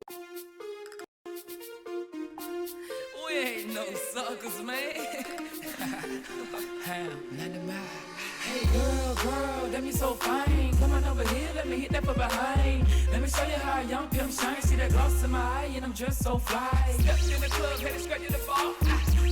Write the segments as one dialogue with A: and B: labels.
A: We ain't no suckers, man. Nothing bad. Hey girl, that me so fine. Come on over here, let me hit that from behind. Let me show you how a young pimp shine. See that gloss in my eye, and I'm just so fly. Stepped in the club, headed straight to the bar.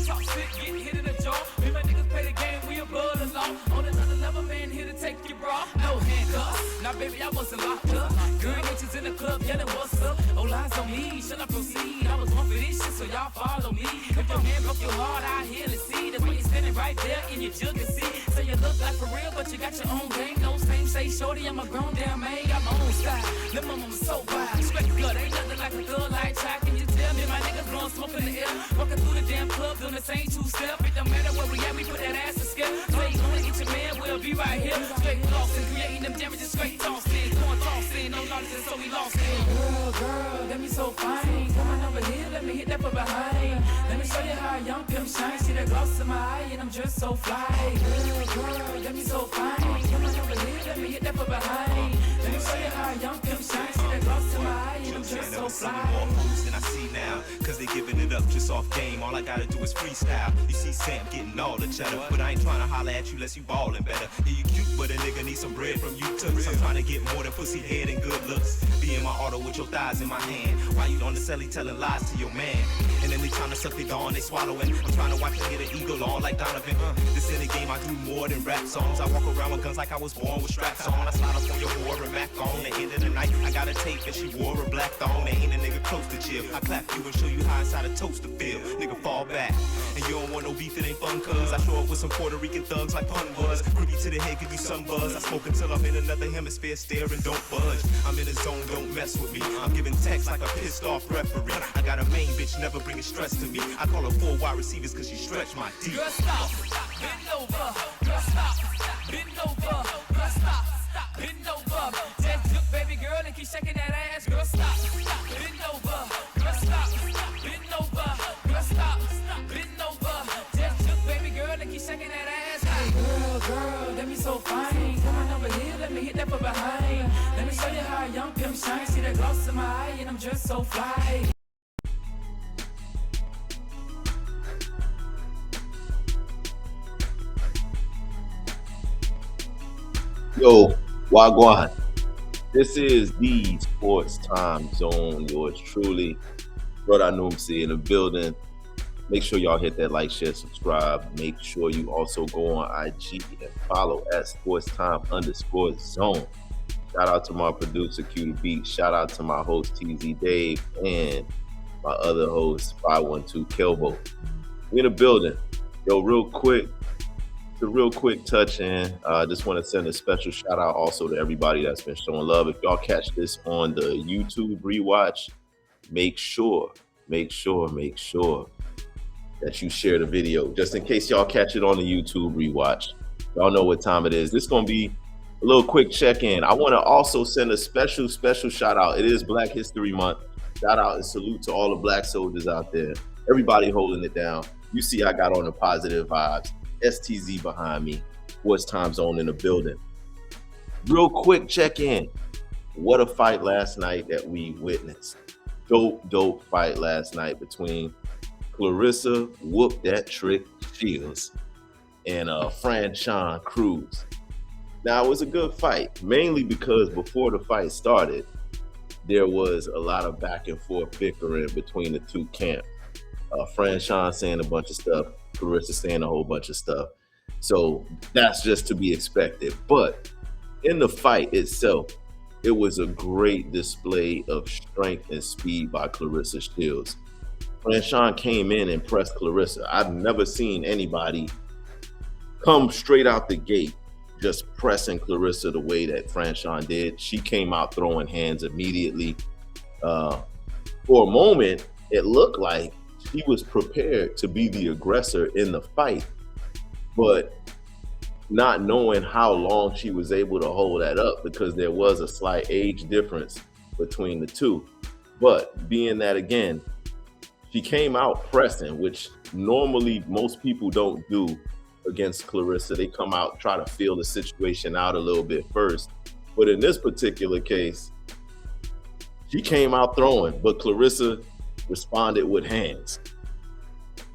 A: Talk shit, get hit in the jaw. Me and my niggas play the game, we above the law. On another level, man, here to take your bra. No handcuffs, now baby, I wasn't locked up. Girl, bitches in the club yelling, what's up? Oh, lies on me, should I proceed? I was born for this shit, so y'all follow me. If your man broke your heart, I hear and see. The way you're standing right there in your jug and see. So you look like for real, but you got your own game. No same, say shorty, I'm a grown damn man. Got my own style, little mama so wild. Straight gut, ain't nothing like a thug like track. Can you tell me my niggas blowing smoke in the air? Walking through the damn club, doing the same two-step. It don't matter where we at, we put that ass to scale. So you gonna get your man, we'll be right here. Straight lost and creating them damages, straight tossing. Going tossing, no nonsense, so we lost it. Girl, that me so fine. Come on over here, let me hit that from behind. Let me show you how a young pimp shine. See that gloss in my eye, and I'm just so fly. Girl, that me so fine. Come on over here, let me hit that from behind. Let me show you how a young pimp shine. See that gloss in my eye, and I'm just so fly.
B: More moves than I see now, cause they giving it up just off game. All I gotta do is freestyle. You see Sam getting all the cheddar, but I ain't trying to holler at you unless you ballin' better. Yeah, you cute, but a nigga need some bread from you too. I'm trying to get more than pussy head and good looks. Be in my auto with your thighs in my hand, while you on the celly telling lies to your man. And then they trying to suck it on, they swallowing. I'm trying to watch you get an eagle on like Donovan. This in the game, I do more than rap songs. I walk around with guns like I was born with straps on. I slide up on your whore and back on. The end of the night, I got a tape and she wore a black thong. There ain't a nigga close to chill. I clap you and show you how inside a toaster feel. Nigga fall back, and you don't want no beef, it ain't fun cuz I show up with some Puerto Rican thugs like pun buzz. Creepy to the head, give you some buzz. I smoke until I'm in another hemisphere, stare and don't budge. I'm in a zone, don't mess with me. I'm giving text like a pissed off referee. I got a main bitch, never bringing stress to me. I call her 4 wide receivers cause she stretch my D.
A: Girl, stop, bend over. Girl, stop, bend over. Girl, stop, bend over. Just look, baby girl, and keep shaking that ass. Girl, stop, bend over. Girl, stop, bend over. Girl, stop, bend over. Just look, baby girl, and keep shaking that ass. Hey, girl, that me so fine. Come on over here, let me hit that from behind. Let me show you how a young pimp shine. See that gloss in my eye, and I'm just so fly.
C: Yo, Wagwan. This is the Sports Time Zone. Yours truly, Brother Noomsi in the building. Make sure y'all hit that like, share, subscribe. Make sure you also go on IG and follow at sportstime_zone. Shout out to my producer, Q the Beat. Shout out to my host, TZ Dave, and my other host, 512 Kelbo. We in the building. Yo, real quick touch in. Just want to send a special shout out also to everybody that's been showing love. If y'all catch this on the YouTube rewatch, make sure that you share the video. Just in case y'all catch it on the YouTube rewatch. Y'all know what time it is. This is going to be a little quick check-in. I want to also send a special shout out. It is Black History Month. Shout out and salute to all the black soldiers out there. Everybody holding it down. You see I got on the positive vibes. STZ behind me. Sports Time Zone in the building. Real quick check-in. What a fight last night that we witnessed. Dope fight last night between Claressa Whoop That Trick Shields and Franchon Cruz. Now, it was a good fight, mainly because before the fight started, there was a lot of back and forth bickering between the two camps. Franchon saying a bunch of stuff, Claressa saying a whole bunch of stuff. So that's just to be expected. But in the fight itself, it was a great display of strength and speed by Claressa Shields. Franchon came in and pressed Claressa. I've never seen anybody come straight out the gate just pressing Claressa the way that Franchon did. She came out throwing hands immediately. For a moment, it looked like she was prepared to be the aggressor in the fight, but not knowing how long she was able to hold that up because there was a slight age difference between the two. But being that, again, she came out pressing, which normally most people don't do against Claressa. They come out, try to feel the situation out a little bit first. But in this particular case, She came out throwing, but Claressa responded with hands.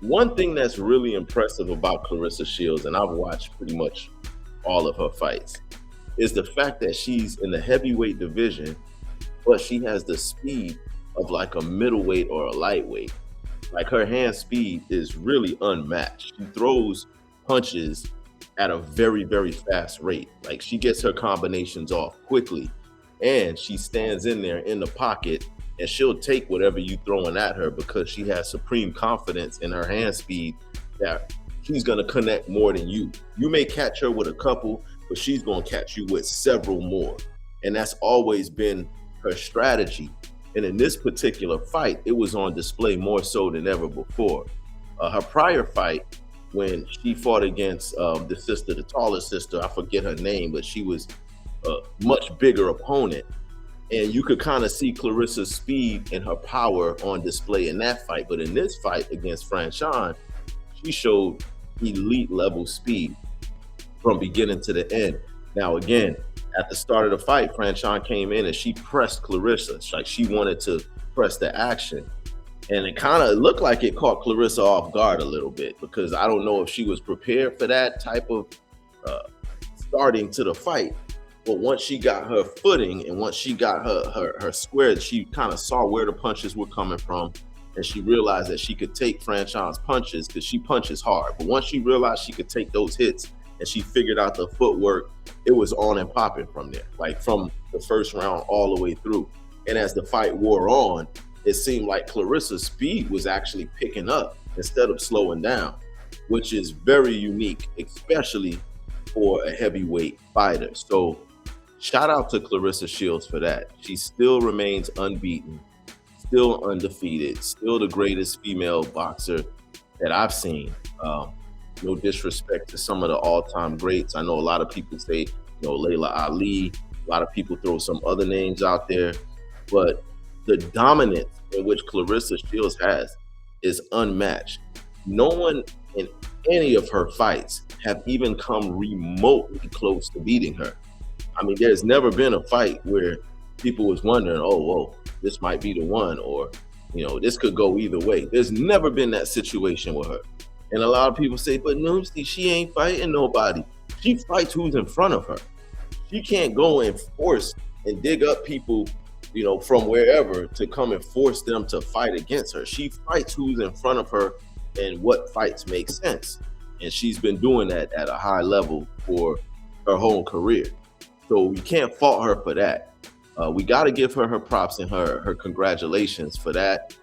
C: One thing that's really impressive about Claressa Shields, and I've watched pretty much all of her fights, is the fact that she's in the heavyweight division, but she has the speed of like a middleweight or a lightweight. Like her hand speed is really unmatched. She throws punches at a very, very fast rate. Like she gets her combinations off quickly, and she stands in there in the pocket and she'll take whatever you throwing at her because she has supreme confidence in her hand speed that she's going to connect more than you. You may catch her with a couple, but she's going to catch you with several more. And that's always been her strategy. And in this particular fight, it was on display more so than ever before. Her prior fight, when she fought against the sister, the taller sister, I forget her name, but she was a much bigger opponent. And you could kind of see Claressa's speed and her power on display in that fight. But in this fight against Franchon, she showed elite level speed from beginning to the end. Now, again, at the start of the fight, Franchon came in and she pressed Claressa. It's like she wanted to press the action. And it kind of looked like it caught Claressa off guard a little bit, because I don't know if she was prepared for that type of starting to the fight. But once she got her footing and once she got her square, she kind of saw where the punches were coming from, and she realized that she could take Franchon's punches because she punches hard. But once she realized she could take those hits and she figured out the footwork, it was on and popping from there, like from the first round all the way through. And as the fight wore on, it seemed like Claressa's speed was actually picking up instead of slowing down, which is very unique, especially for a heavyweight fighter. So shout out to Claressa Shields for that. She still remains unbeaten, still undefeated, still the greatest female boxer that I've seen. No disrespect to some of the all-time greats. I know a lot of people say, Layla Ali. A lot of people throw some other names out there, but the dominance in which Claressa Shields has is unmatched. No one in any of her fights have even come remotely close to beating her. I mean, there's never been a fight where people was wondering, oh, whoa, this might be the one, or, this could go either way. There's never been that situation with her. And a lot of people say, but no, she ain't fighting nobody. She fights who's in front of her. She can't go and force and dig up people, from wherever to come and force them to fight against her. She fights who's in front of her and what fights make sense. And she's been doing that at a high level for her whole career. So we can't fault her for that. We got to give her props and her congratulations for that.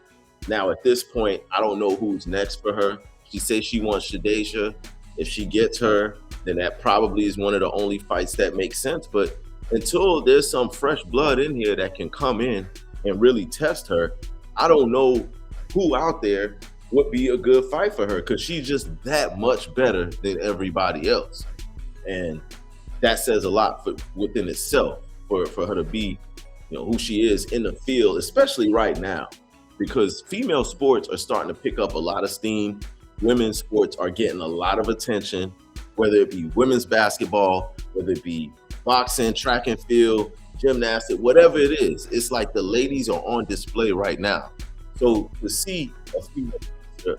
C: Now, at this point, I don't know who's next for her. She says she wants Shadeja. If she gets her, then that probably is one of the only fights that makes sense. But until there's some fresh blood in here that can come in and really test her, I don't know who out there would be a good fight for her, because she's just that much better than everybody else. And that says a lot within itself for her to be, who she is in the field, especially right now, because female sports are starting to pick up a lot of steam. Women's sports are getting a lot of attention, whether it be women's basketball, whether it be boxing, track and field, gymnastics, whatever it is. It's like the ladies are on display right now. So to see a female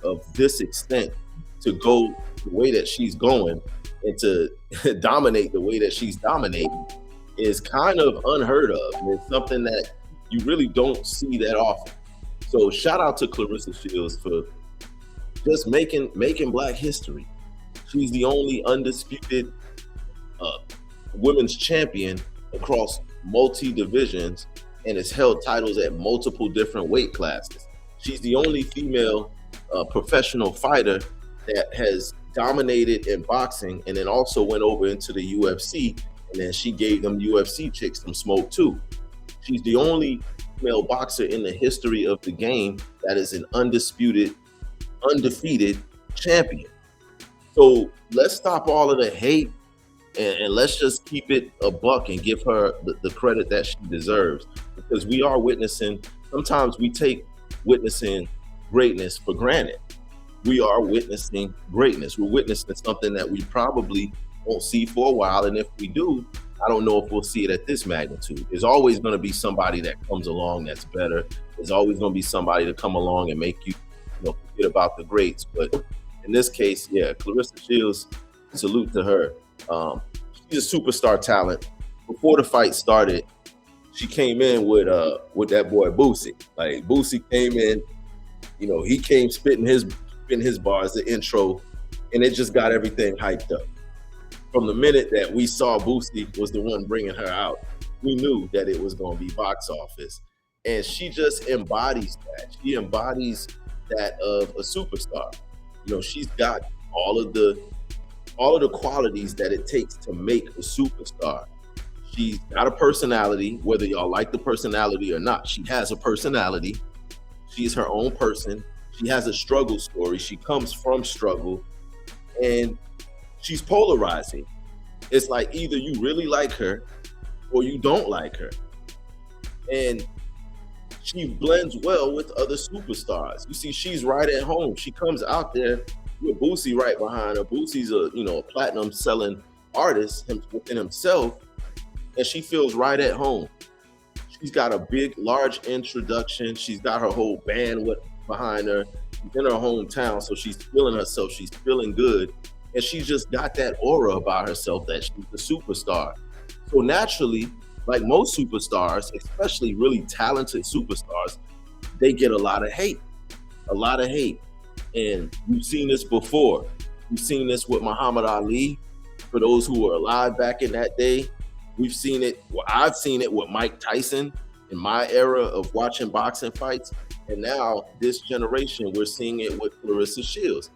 C: of this extent to go the way that she's going and to dominate the way that she's dominating is kind of unheard of. And it's something that you really don't see that often. So shout out to Claressa Shields for just making Black history. She's the only undisputed women's champion across multi-divisions and has held titles at multiple different weight classes. She's the only female professional fighter that has dominated in boxing and then also went over into the UFC, and then she gave them UFC chicks some smoke too. She's the only female boxer in the history of the game that is an undisputed, undefeated champion. So let's stop all of the hate and let's just keep it a buck and give her the credit that she deserves, because we are witnessing, sometimes we take witnessing greatness for granted. We are witnessing greatness. We're witnessing something that we probably won't see for a while. And if we do, I don't know if we'll see it at this magnitude. There's always going to be somebody that comes along that's better. There's always going to be somebody to come along and make you, forget about the greats. But in this case, yeah, Claressa Shields, salute to her. She's a superstar talent. Before the fight started, she came in with that boy Boosie. Like Boosie came in, he came spitting his bars, the intro, and it just got everything hyped up. From the minute that we saw Boosie was the one bringing her out, we knew that it was going to be box office. And she just embodies that. She embodies that of a superstar. She's got all of the qualities that it takes to make a superstar. She's got a personality, whether y'all like the personality or not. She has a personality. She's her own person. She has a struggle story. She comes from struggle, and she's polarizing. It's like either you really like her or you don't like her. And she blends well with other superstars. You see, she's right at home. She comes out there with Boosie right behind her. Boosie's a platinum selling artist within himself, and she feels right at home. She's got a big, large introduction. She's got her whole band behind her. She's in her hometown, so she's feeling herself. She's feeling good, and she's just got that aura about herself that she's a superstar. So naturally, like most superstars, especially really talented superstars, they get a lot of hate. And we've seen this before. We've seen this with Muhammad Ali. For those who were alive back in that day, we've seen it. Well, I've seen it with Mike Tyson in my era of watching boxing fights. And now this generation, we're seeing it with Claressa Shields.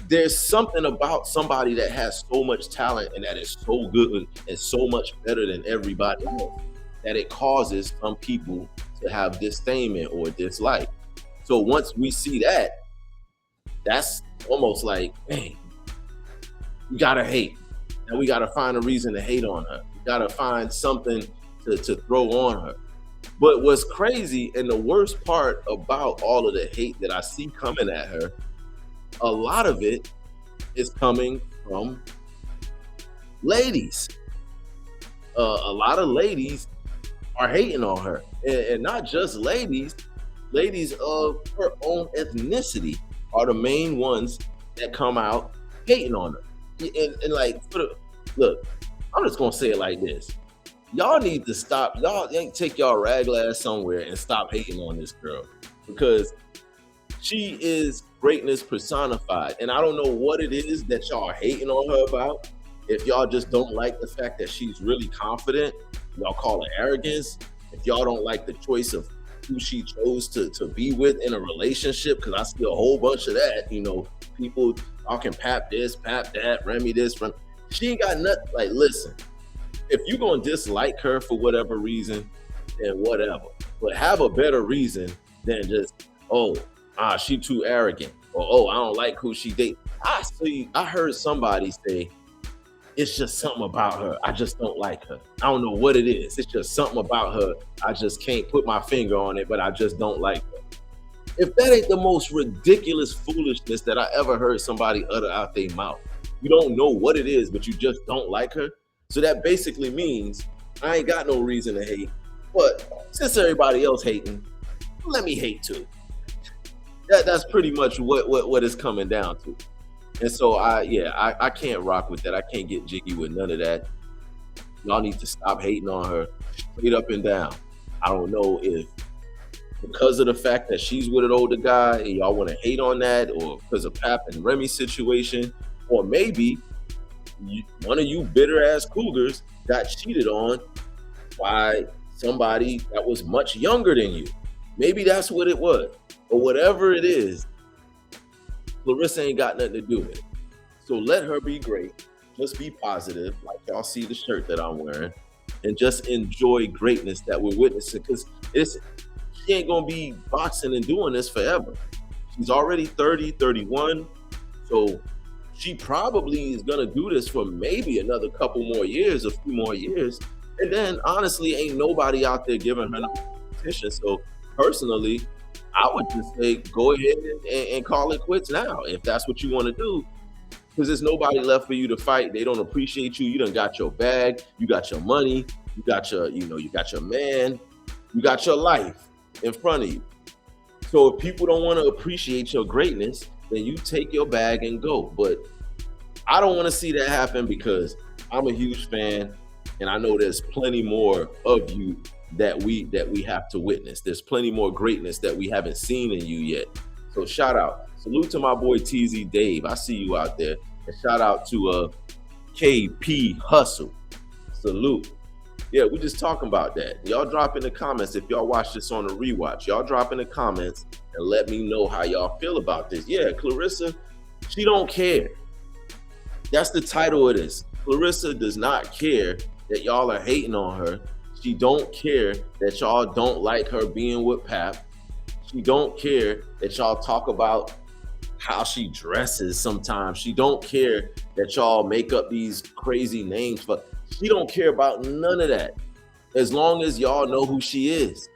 C: There's something about somebody that has so much talent and that is so good and so much better than everybody else that it causes some people to have disdainment or dislike. So once we see that, that's almost like, hey, we gotta hate. And we gotta find a reason to hate on her. We gotta find something to throw on her. But what's crazy and the worst part about all of the hate that I see coming at her, a lot of it is coming from ladies. A lot of ladies are hating on her. And not just ladies of her own ethnicity are the main ones that come out hating on her. And like, look, I'm just gonna say it like this. Y'all need to stop. Y'all take y'all rag ass somewhere and stop hating on this girl, because she is greatness personified. And I don't know what it is that y'all are hating on her about. If y'all just don't like the fact that she's really confident, y'all call it arrogance. If y'all don't like the choice of who she chose to be with in a relationship, because I see a whole bunch of that, people talking pap this, pap that, Remy this, Remy. She ain't got nothing. Like, listen, if you're gonna dislike her for whatever reason, then whatever. But have a better reason than just, she too arrogant, or I don't like who she date. I heard somebody say, it's just something about her. I just don't like her. I don't know what it is. It's just something about her. I just can't put my finger on it, but I just don't like her. If that ain't the most ridiculous foolishness that I ever heard somebody utter out their mouth, you don't know what it is, but you just don't like her. So that basically means I ain't got no reason to hate. But since everybody else hating, let me hate too. That's pretty much what it's coming down to. And so I can't rock with that. I can't get jiggy with none of that. Y'all need to stop hating on her straight up and down. I don't know if because of the fact that she's with an older guy and y'all want to hate on that, or because of Pap and Remy's situation, or maybe one of you bitter ass cougars got cheated on by somebody that was much younger than you. Maybe that's what it was. But whatever it is, Claressa ain't got nothing to do with it. So let her be great. Just be positive, like y'all see the shirt that I'm wearing, and just enjoy greatness that we're witnessing, because she ain't gonna be boxing and doing this forever. She's already 30, 31. So she probably is gonna do this for maybe another couple more years, a few more years. And then honestly, ain't nobody out there giving her no competition. So personally, I would just say go ahead and call it quits now. If that's what you want to do, because there's nobody left for you to fight. They don't appreciate you. You done got your bag, you got your money, you got your, you got your man, you got your life in front of you. So if people don't want to appreciate your greatness, then you take your bag and go. But I don't want to see that happen, because I'm a huge fan, and I know there's plenty more of you that we have to witness. There's plenty more greatness that we haven't seen in you yet. So shout out. Salute to my boy TZ Dave. I see you out there. And shout out to KP Hustle. Salute. Yeah, we're just talking about that. Y'all drop in the comments if y'all watch this on the rewatch. Y'all drop in the comments and let me know how y'all feel about this. Yeah, Claressa, she don't care. That's the title of this. Claressa does not care that y'all are hating on her. She don't care that y'all don't like her being with Pap. She don't care that y'all talk about how she dresses sometimes. She don't care that y'all make up these crazy names, but she don't care about none of that. As long as y'all know who she is,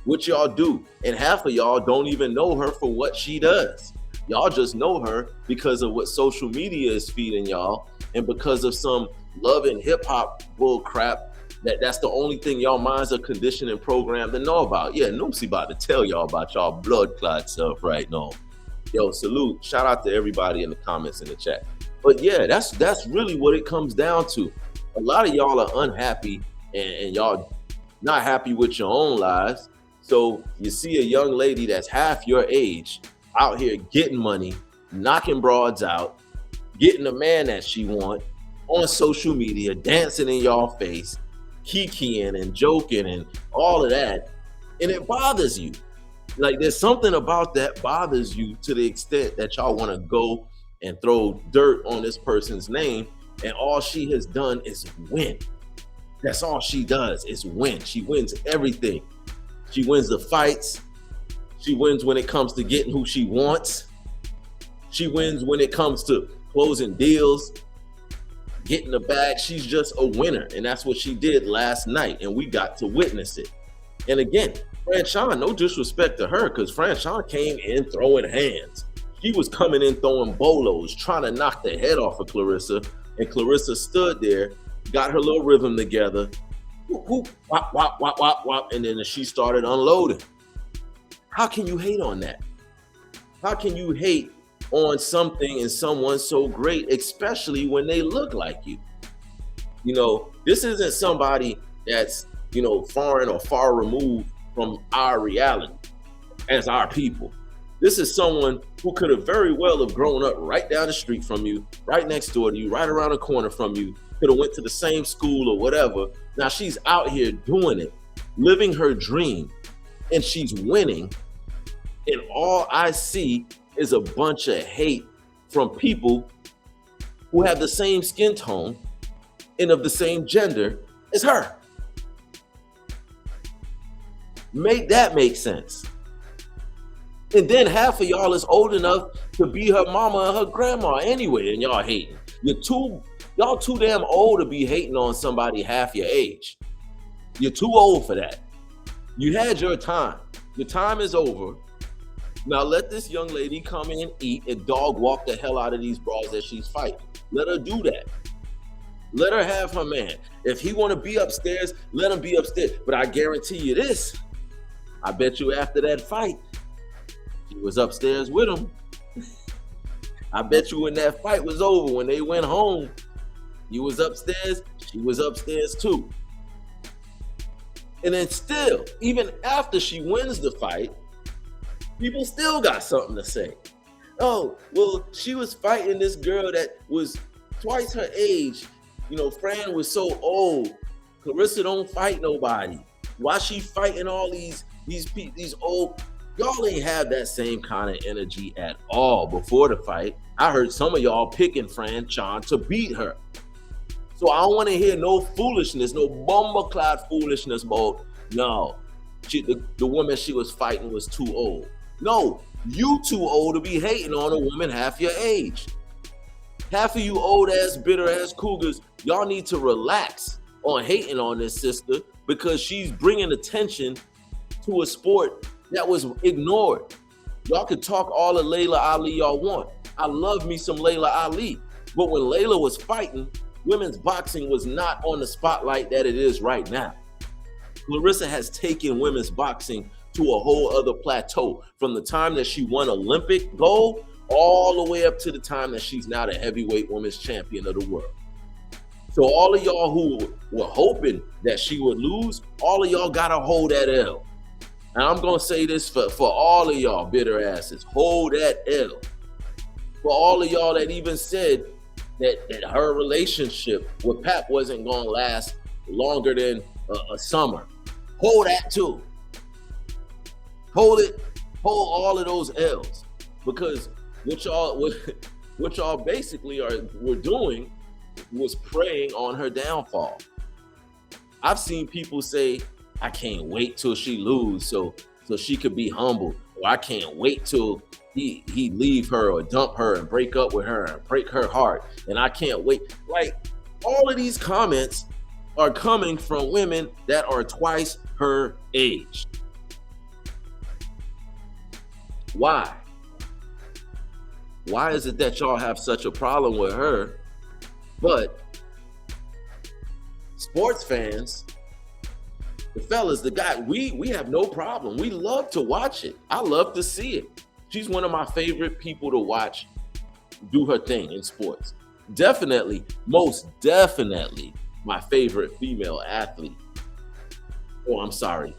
C: what y'all do. And half of y'all don't even know her for what she does. Y'all just know her because of what social media is feeding y'all, and because of some love and hip hop bull crap that's the only thing y'all minds are conditioned and programmed to know about. Yeah, Noopsy about to tell y'all about y'all blood clot stuff right now. Yo, salute. Shout out to everybody in the comments in the chat. But yeah, that's really what it comes down to. A lot of y'all are unhappy, and y'all not happy with your own lives. So you see a young lady that's half your age out here getting money, knocking broads out, getting a man that she want on social media, dancing in y'all face, kikiing and joking and all of that. And it bothers you. Like, there's something about that bothers you to the extent that y'all want to go and throw dirt on this person's name, and all she has done is win. That's all she does is win. She wins everything. She wins the fights. She wins when it comes to getting who she wants. She wins when it comes to closing deals, getting the bag. She's just a winner, and that's what she did last night, and we got to witness it. And again, Franchon, no disrespect to her, because Franchon came in throwing hands. She was coming in throwing bolos, trying to knock the head off of Claressa, and Claressa stood there, got her little rhythm together, whoop, whoop, wop, wop, wop, wop, wop, and then she started unloading. How can you hate on that? How can you hate on something and someone so great, especially when they look like you? You know, this isn't somebody that's, foreign or far removed from our reality as our people. This is someone who could have very well have grown up right down the street from you, right next door to you, right around the corner from you, could have went to the same school or whatever. Now she's out here doing it, living her dream, and she's winning. And all I see is a bunch of hate from people who have the same skin tone and of the same gender as her. Make that make sense. And then half of y'all is old enough to be her mama and her grandma anyway, and y'all hating. Y'all too damn old to be hating on somebody half your age. You're too old for that. You had your time. Your time is over. Now let this young lady come in, eat, and dog walk the hell out of these bras that she's fighting. Let her do that. Let her have her man. If he want to be upstairs, let him be upstairs. But I guarantee you this, I bet you after that fight, she was upstairs with him. I bet you when that fight was over, when they went home, he was upstairs, she was upstairs too. And then still, even after she wins the fight, people still got something to say. Oh, well, she was fighting this girl that was twice her age. Fran was so old. Claressa don't fight nobody. Why she fighting all these old? Y'all ain't have that same kind of energy at all before the fight. I heard some of y'all picking Franchon to beat her. So I don't want to hear no foolishness, no bumbleclad foolishness about, no, the woman she was fighting was too old. No, you too old to be hating on a woman half your age. Half of you old ass, bitter ass cougars, y'all need to relax on hating on this sister, because she's bringing attention to a sport that was ignored. Y'all can talk all of Layla Ali y'all want. I love me some Layla Ali. But when Layla was fighting, women's boxing was not on the spotlight that it is right now. Claressa has taken women's boxing to a whole other plateau from the time that she won Olympic gold all the way up to the time that she's now the heavyweight women's champion of the world. So all of y'all who were hoping that she would lose, all of y'all gotta hold that L. And I'm gonna say this for all of y'all bitter asses, hold that L. For all of y'all that even said that her relationship with Pap wasn't gonna last longer than a summer, hold that too. Hold it, hold all of those L's, because what y'all basically were doing was preying on her downfall. I've seen people say, I can't wait till she lose so she could be humble, or I can't wait till he leave her or dump her and break up with her and break her heart, and I can't wait. Like, all of these comments are coming from women that are twice her age. Why? Why is it that y'all have such a problem with her, but sports fans, the fellas, the guy, we have no problem. We love to watch it. I love to see it. She's one of my favorite people to watch do her thing in sports. Definitely, most definitely, my favorite female athlete. Oh, I'm sorry,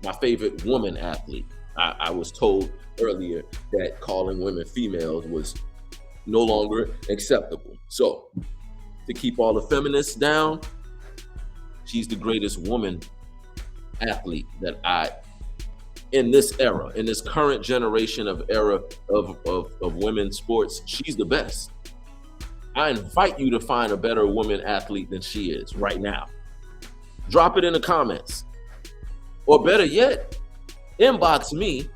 C: my favorite woman athlete. I was told earlier that calling women females was no longer acceptable. So, to keep all the feminists down, she's the greatest woman athlete that in this era, in this current generation of women's sports, she's the best. I invite you to find a better woman athlete than she is right now. Drop it in the comments. Or better yet, inbox me.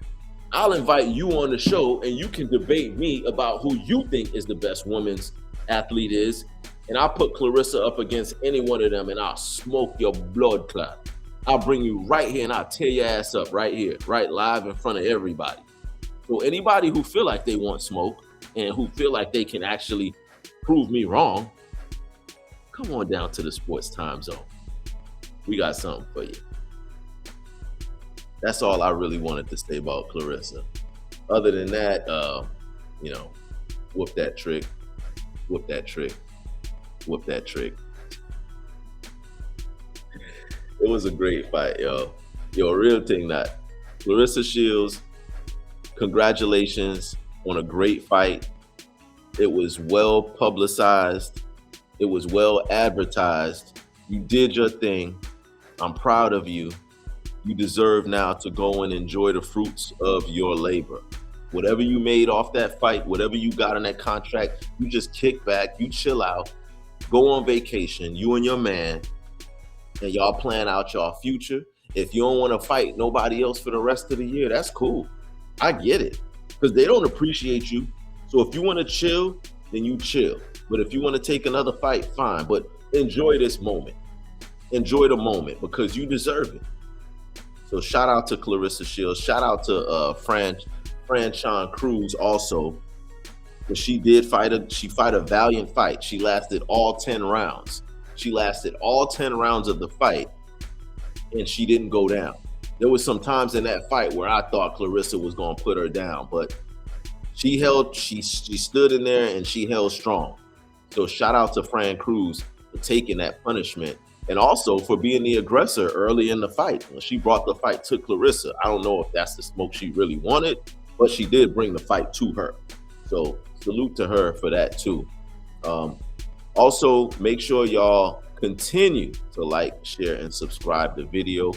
C: I'll invite you on the show and you can debate me about who you think is the best women's athlete is. And I'll put Claressa up against any one of them and I'll smoke your blood clot. I'll bring you right here and I'll tear your ass up right here, right live in front of everybody. So anybody who feel like they want smoke and who feel like they can actually prove me wrong, come on down to the Sports Time Zone. We got something for you. That's all I really wanted to say about Claressa. Other than that, whoop that trick, whoop that trick, whoop that trick. It was a great fight, yo. Yo, real thing that. Claressa Shields, congratulations on a great fight. It was well publicized. It was well advertised. You did your thing. I'm proud of you. You deserve now to go and enjoy the fruits of your labor. Whatever you made off that fight, whatever you got on that contract, you just kick back, you chill out, go on vacation, you and your man, and y'all plan out y'all future. If you don't want to fight nobody else for the rest of the year, that's cool. I get it, because they don't appreciate you. So if you want to chill, then you chill. But if you want to take another fight, fine. But enjoy this moment. Enjoy the moment, because you deserve it. So shout out to Claressa Shields. Shout out to Franchon Cruz also, because she did fight a valiant fight. She lasted all 10 rounds. She lasted all 10 rounds of the fight, and she didn't go down. There was some times in that fight where I thought Claressa was going to put her down, but she stood in there and she held strong. So shout out to Fran Cruz for taking that punishment, and also for being the aggressor early in the fight. When she brought the fight to Claressa, I don't know if that's the smoke she really wanted, but she did bring the fight to her. So salute to her for that too. Also, make sure y'all continue to like, share, and subscribe the video.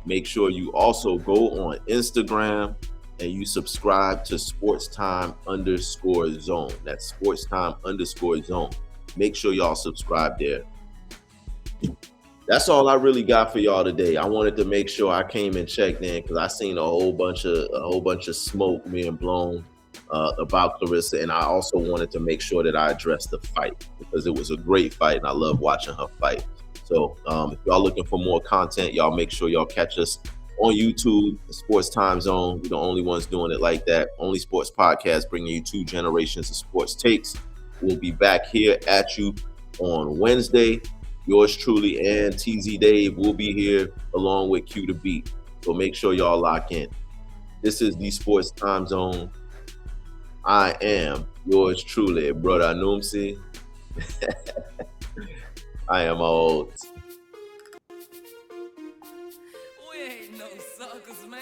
C: Make sure you also go on Instagram and you subscribe to SportsTime_Zone. That's SportsTime_Zone. Make sure y'all subscribe there. That's all I really got for y'all today. I wanted to make sure I came and checked in because I seen a whole bunch of smoke being blown about Claressa, and I also wanted to make sure that I addressed the fight because it was a great fight and I love watching her fight. So if y'all looking for more content, y'all make sure y'all catch us on YouTube, the Sports Time Zone. We're the only ones doing it like that. Only sports podcast bringing you 2 generations of sports takes. We'll be back here at you on Wednesday. Yours truly and TZ Dave will be here along with Q the Beat. So make sure y'all lock in. This is the Sports Time Zone. I am yours truly, brother Numsi. I am old.
A: We ain't no suckers, man.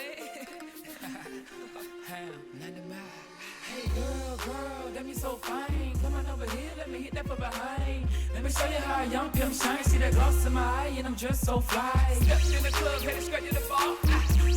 A: Hey girl, that me so fine. Come on over here, let me hit that from behind. Let me show you how a young pimp shine. See that gloss in my eye, and I'm dressed so fly. Stepped in the club, headed straight to the bar.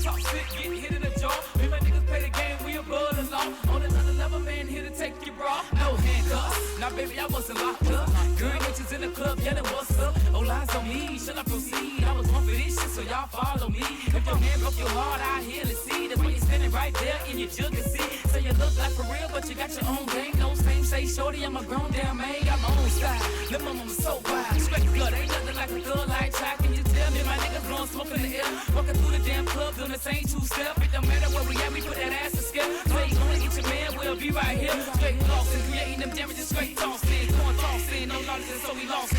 A: Talk shit, get hit in the jaw. Me and my niggas play the game, we above the law. On another level, man, here to take your bra. No handcuffs, now baby, I wasn't locked up. Girl, bitches in the club, yelling what's up. Oh, lies on me, should I proceed? I was born for this shit, so y'all follow me. If your man broke your heart, I hear and see. That's why you standing right there in your jug and see. So you look like for real, but you got your own game. No same, say shorty, I'm a grown damn man. Got my own style, little mama so wild. Straight blood, ain't nothing like a thug like Chai. Can you tell me my niggas blowing smoke in the air? Walking through the damn club, doing the same two-step. It don't matter where we at, we put that ass to scale. So you gonna get your man, we'll be right here. Straight lost and creating them damages, straight tossing. Going tossing, no nonsense, so we lost it.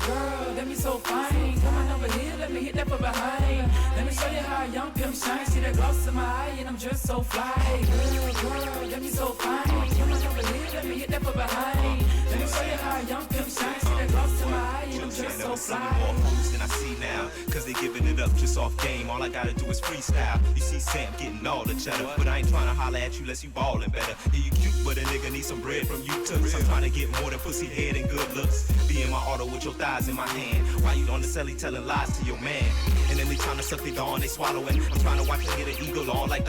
A: Girl, that me so fine. Come on over here, let me hit that from behind. Let me show you how a young pimp shine. See that gloss in my eye, and I'm dressed so fly. Girl, that me so fine. Come on over here, let me hit that from behind. Let me show you how a young pimp shine. See that gloss in my eye, and I'm dressed so fly.
B: More moves than I see now, cause they giving it up just off game. All I gotta do is freestyle. You see Sam getting all the cheddar, but I ain't trying to holler at you unless you ballin' better. Yeah, you cute, but a nigga need some bread from you too. So I'm trying to get more than pussy head and good looks. Be in my auto with your thighs in my hand. Why you on the celly telling lies to your man? And then they trying to suck their dawn, they swallowing. I'm trying to watch them get an eagle on like